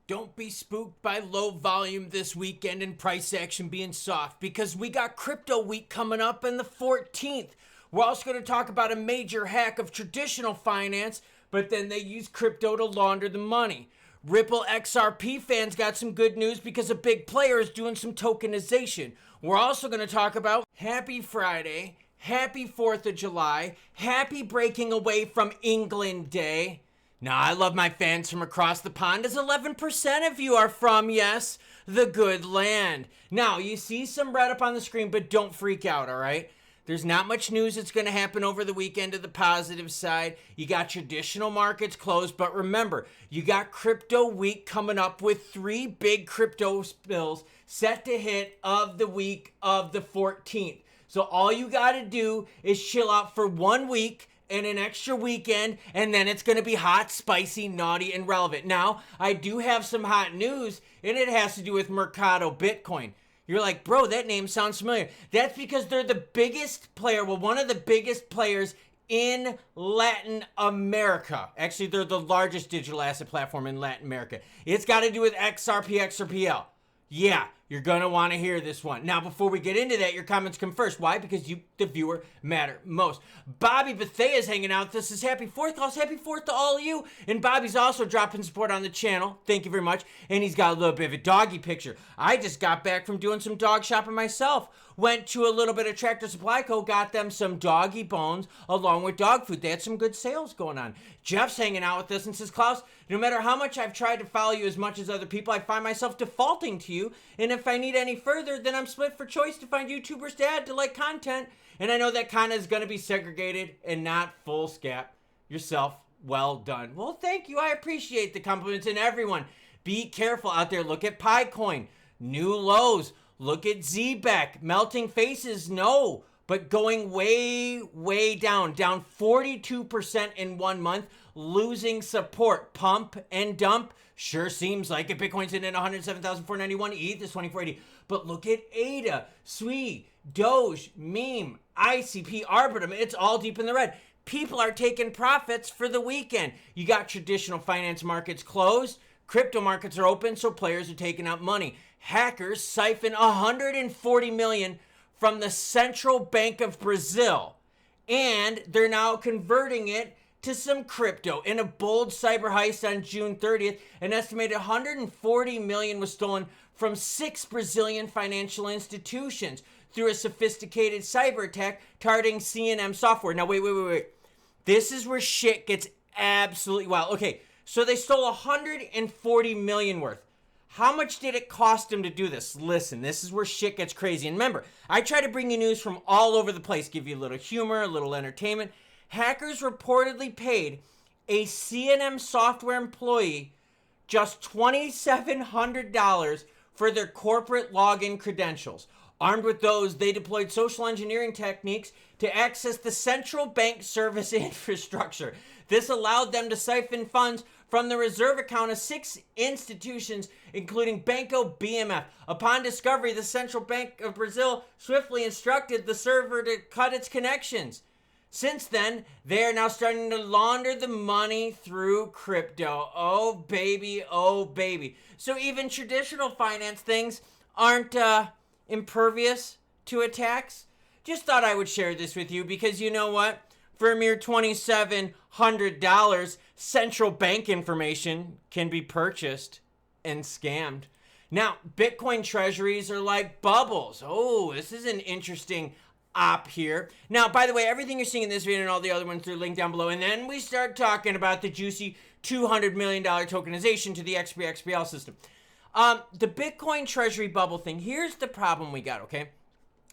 Don't be spooked by low volume this weekend and price action being soft, because we got crypto week coming up on the 14th. We're also going to talk about a major hack of traditional finance, but then they use crypto to launder the money. Ripple XRP fans got some good news because a big player is doing some tokenization. We're also going to talk about Happy Friday, Happy 4th of July, Happy Breaking Away from England Day. Now, I love my fans from across the pond, as 11% of you are from, yes, the good land. Now, you see some red up on the screen, but don't freak out, all right? There's not much news that's going to happen over the weekend to the positive side. You got traditional markets closed, but remember, you got crypto week coming up with 3 big crypto spills set to hit of the week of the 14th. So all you got to do is chill out for 1 week and an extra weekend, and then it's going to be hot, spicy, naughty, and relevant. Now, I do have some hot news, and it has to do with Mercado Bitcoin. You're like, bro, that name sounds familiar. That's because they're the biggest player, well, one of the biggest players in Latin America. Actually, they're the largest digital asset platform in Latin America. It's got to do with XRP, XRPL. Yeah, you're going to want to hear this one. Now, before we get into that, your comments come first. Why? Because you, the viewer, matter most. Bobby Bethea is hanging out with us. This is Happy 4th. Calls Happy 4th to all of you. And Bobby's also dropping support on the channel. Thank you very much. And he's got a little bit of a doggy picture. I just got back from doing some dog shopping myself. Went to a little bit of Tractor Supply Co. Got them some doggy bones along with dog food. They had some good sales going on. Jeff's hanging out with us and says, Klaus, no matter how much I've tried to follow you as much as other people, I find myself defaulting to you. And if I need any further, then I'm split for choice to find YouTubers to add to like content. And I know that kind of is going to be segregated and not full scap. Yourself, well done. Well, thank you. I appreciate the compliments. And everyone, be careful out there. Look at Picoin. New lows. Look at ZEBEC. Melting faces, no. But going way, way down. Down 42% in 1 month. Losing support. Pump and dump. Sure seems like it. Bitcoin's in at 107,491. ETH is 2480. But look at ADA, SWI, Doge, Meme, ICP, Arbitrum. It's all deep in the red. People are taking profits for the weekend. You got traditional finance markets closed. Crypto markets are open, so players are taking out money. Hackers siphon 140 million from the Central Bank of Brazil. And they're now converting it to some crypto. In a bold cyber heist on June 30th, an estimated 140 million was stolen from 6 Brazilian financial institutions through a sophisticated cyber attack targeting CNM software. Now, wait. This is where shit gets absolutely wild. Okay, so they stole 140 million worth. How much did it cost them to do this? Listen, this is where shit gets crazy. And remember, I try to bring you news from all over the place, give you a little humor, a little entertainment. Hackers reportedly paid a CNM software employee just $2,700 for their corporate login credentials. Armed with those, they deployed social engineering techniques to access the central bank service infrastructure. This allowed them to siphon funds from the reserve account of 6 institutions, including Banco BMF. Upon discovery, the Central Bank of Brazil swiftly instructed the server to cut its connections. Since then, they are now starting to launder the money through crypto. Oh, baby. Oh, baby. So even traditional finance things aren't impervious to attacks. Just thought I would share this with you because you know what? For a mere $2,700, central bank information can be purchased and scammed. Now, Bitcoin treasuries are like bubbles. Oh, this is an interesting op here. Now, by the way, everything you're seeing in this video and all the other ones are linked down below. And then we start talking about the juicy $200 million tokenization to the XBXBL system. The Bitcoin treasury bubble thing, here's the problem we got, okay?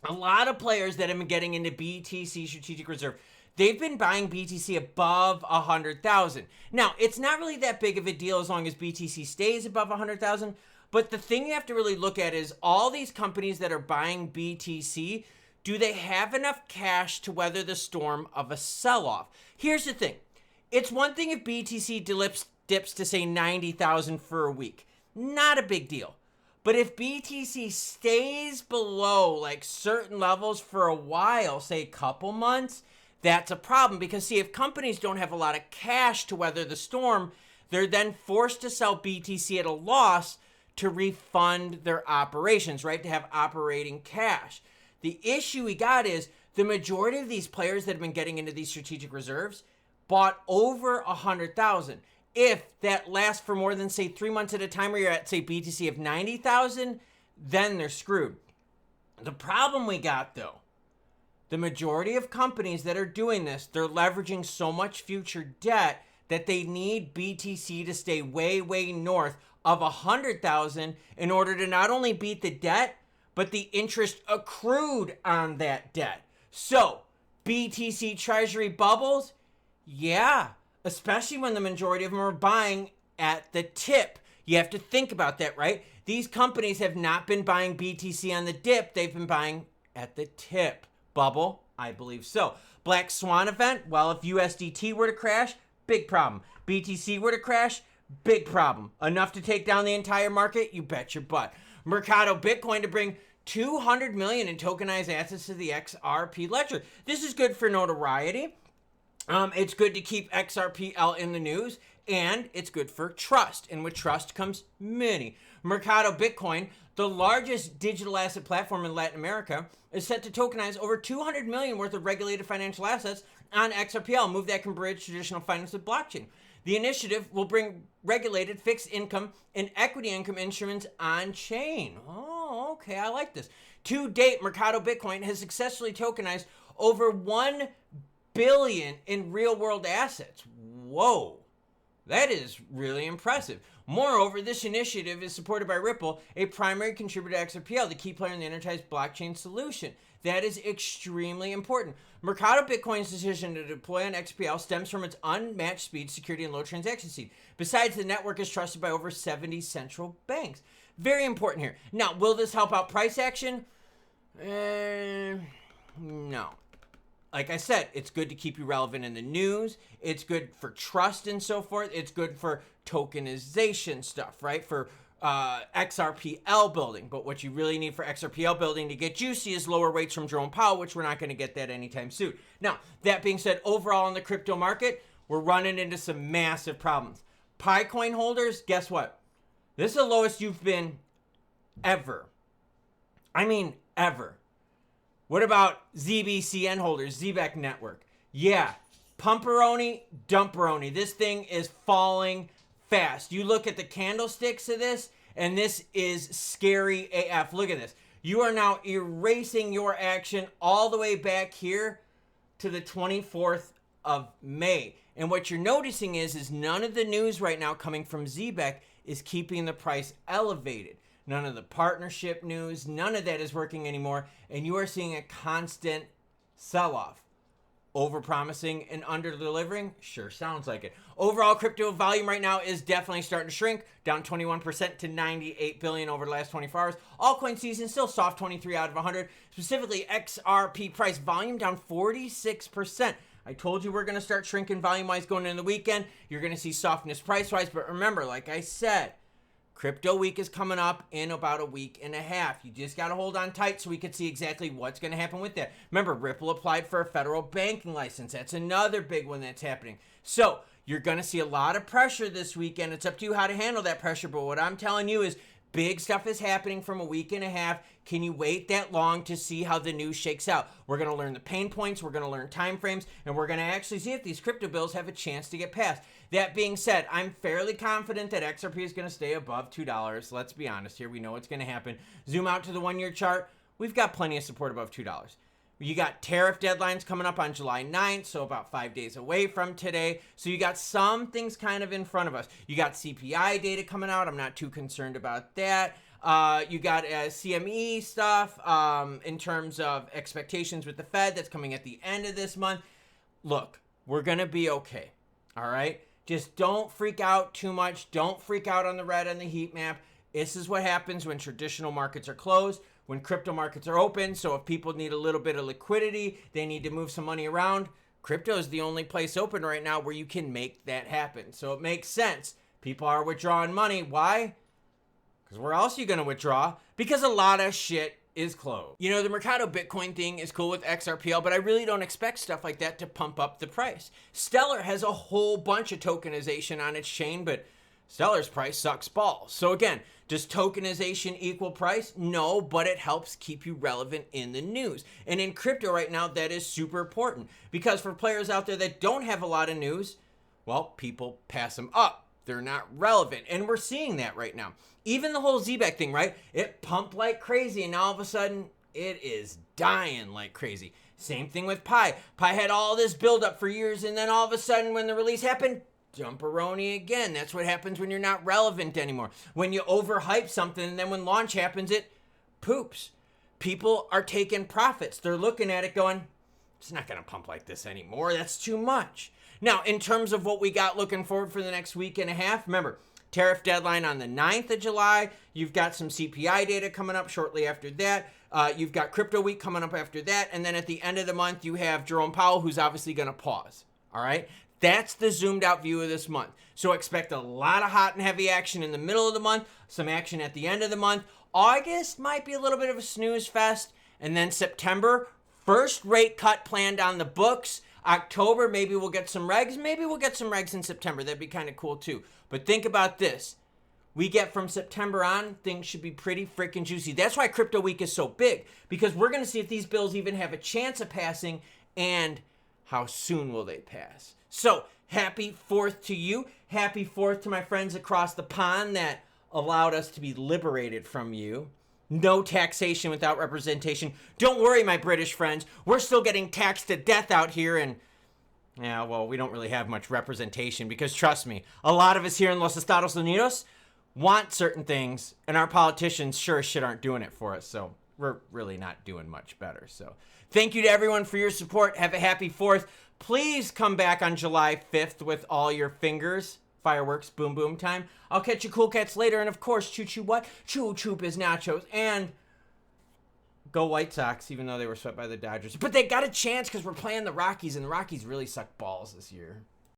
A lot of players that have been getting into BTC Strategic Reserve, they've been buying BTC above 100,000. Now, it's not really that big of a deal as long as BTC stays above 100,000. But the thing you have to really look at is all these companies that are buying BTC, do they have enough cash to weather the storm of a sell-off? Here's the thing. It's one thing if BTC dips to, say, 90,000 for a week. Not a big deal. But if BTC stays below like certain levels for a while, say a couple months, that's a problem. Because see, if companies don't have a lot of cash to weather the storm, They're then forced to sell BTC at a loss to refund their operations, right? To have operating cash. The issue we got is the majority of these players that have been getting into these strategic reserves bought over 100,000. If that lasts for more than, say, 3 months at a time, where you're at, say, BTC of 90,000, then they're screwed. The problem we got, though, the majority of companies that are doing this, they're leveraging so much future debt that they need BTC to stay way, way north of 100,000 in order to not only beat the debt, but the interest accrued on that debt. So, BTC treasury bubbles, yeah, especially when the majority of them are buying at the tip. You have to think about that, right? These companies have not been buying BTC on the dip. They've been buying at the tip. Bubble, I believe so. Black swan event, well, if USDT were to crash, big problem. BTC were to crash, big problem. Enough to take down the entire market? You bet your butt. Mercado Bitcoin to bring 200 million in tokenized assets to the XRP ledger. This is good for notoriety. It's good to keep XRPL in the news, and it's good for trust. And with trust comes money. Mercado Bitcoin, the largest digital asset platform in Latin America, is set to tokenize over 200 million worth of regulated financial assets on XRPL, a move that can bridge traditional finance with blockchain. The initiative will bring regulated fixed income and equity income instruments on chain. Oh, okay, I like this. To date, Mercado Bitcoin has successfully tokenized over 1 billion in real-world assets. Whoa, that is really impressive. Moreover, this initiative is supported by Ripple, a primary contributor to XRPL, the key player in the enterprise blockchain solution. That is extremely important. Mercado Bitcoin's decision to deploy on XRPL stems from its unmatched speed, security, and low transaction speed. Besides, the network is trusted by over 70 central banks. Very important here. Now, will this help out price action? No. Like I said, it's good to keep you relevant in the news. It's good for trust and so forth. It's good for tokenization stuff, right? For XRPL building. But what you really need for XRPL building to get juicy is lower rates from Jerome Powell, which we're not going to get that anytime soon. Now, that being said, overall in the crypto market, we're running into some massive problems. Picoin holders, guess what? This is the lowest you've been ever. I mean, ever. What about ZBCN holders, ZEBEC network? Yeah, pumperoni, dumperoni. This thing is falling fast. You look at the candlesticks of this, and this is scary AF. Look at this. You are now erasing your action all the way back here to the 24th of May. And what you're noticing is none of the news right now coming from ZEBEC is keeping the price elevated. None of the partnership news, none of that is working anymore, and you are seeing a constant sell-off. Over-promising and under-delivering? Sure sounds like it. Overall, crypto volume right now is definitely starting to shrink, down 21% to 98 billion over the last 24 hours. Altcoin season still soft, 23 out of 100. Specifically, XRP price volume down 46%. I told you we're going to start shrinking volume-wise going into the weekend. You're going to see softness price-wise, but remember, like I said, Crypto Week is coming up in about a week and a half. You just got to hold on tight so we can see exactly what's going to happen with that. Remember, Ripple applied for a federal banking license. That's another big one that's happening. So you're going to see a lot of pressure this weekend. It's up to you how to handle that pressure. But what I'm telling you is big stuff is happening from a week and a half. Can you wait that long to see how the news shakes out? We're going to learn the pain points. We're going to learn time frames. And we're going to actually see if these crypto bills have a chance to get passed. That being said, I'm fairly confident that XRP is going to stay above $2. Let's be honest here. We know what's going to happen. Zoom out to the 1 year chart. We've got plenty of support above $2. You got tariff deadlines coming up on July 9th, so about 5 days away from today. So you got some things kind of in front of us. You got CPI data coming out. I'm not too concerned about that. You got CME stuff in terms of expectations with the Fed that's coming at the end of this month. Look, we're going to be okay. All right? Just don't freak out too much. Don't freak out on the red on the heat map. This is what happens when traditional markets are closed, when crypto markets are open. So if people need a little bit of liquidity, they need to move some money around, crypto is the only place open right now where you can make that happen. So it makes sense. People are withdrawing money. Why? Because where else are you going to withdraw? Because a lot of shit is closed. You know, the Mercado Bitcoin thing is cool with XRPL, but I really don't expect stuff like that to pump up the price. Stellar has a whole bunch of tokenization on its chain, but Stellar's price sucks balls. So again, does tokenization equal price? No, but it helps keep you relevant in the news. And in crypto right now, that is super important because for players out there that don't have a lot of news, well, people pass them up. They're not relevant. And we're seeing that right now. Even the whole ZEBEC thing, right? It pumped like crazy and now all of a sudden it is dying like crazy. Same thing with Pi. Pi had all this buildup for years and then all of a sudden when the release happened, jumperoni again. That's what happens when you're not relevant anymore. When you overhype something and then when launch happens, it poops. People are taking profits. They're looking at it going, it's not going to pump like this anymore. That's too much. Now, in terms of what we got looking forward for the next week and a half, remember, tariff deadline on the 9th of July. You've got some CPI data coming up shortly after that. You've got crypto week coming up after that. And then at the end of the month, you have Jerome Powell, who's obviously going to pause. All right. That's the zoomed out view of this month. So expect a lot of hot and heavy action in the middle of the month, some action at the end of the month. August might be a little bit of a snooze fest. And then September, first rate cut planned on the books. October, maybe we'll get some regs. Maybe we'll get some regs in September. That'd be kind of cool too. But think about this. We get from September on, things should be pretty freaking juicy. That's why Crypto Week is so big, because we're going to see if these bills even have a chance of passing and how soon will they pass. So happy 4th to you. Happy 4th to my friends across the pond that allowed us to be liberated from you. No taxation without representation. Don't worry, my British friends. We're still getting taxed to death out here. And yeah, well, we don't really have much representation because trust me, a lot of us here in Los Estados Unidos want certain things and our politicians sure as shit aren't doing it for us. So we're really not doing much better. So thank you to everyone for your support. Have a happy 4th. Please come back on July 5th with all your fingers. Fireworks, boom, boom time. I'll catch you cool cats later. And of course, choo-choo what? Choo-choo is nachos. And go White Sox, even though they were swept by the Dodgers. But they got a chance because we're playing the Rockies, and the Rockies really suck balls this year.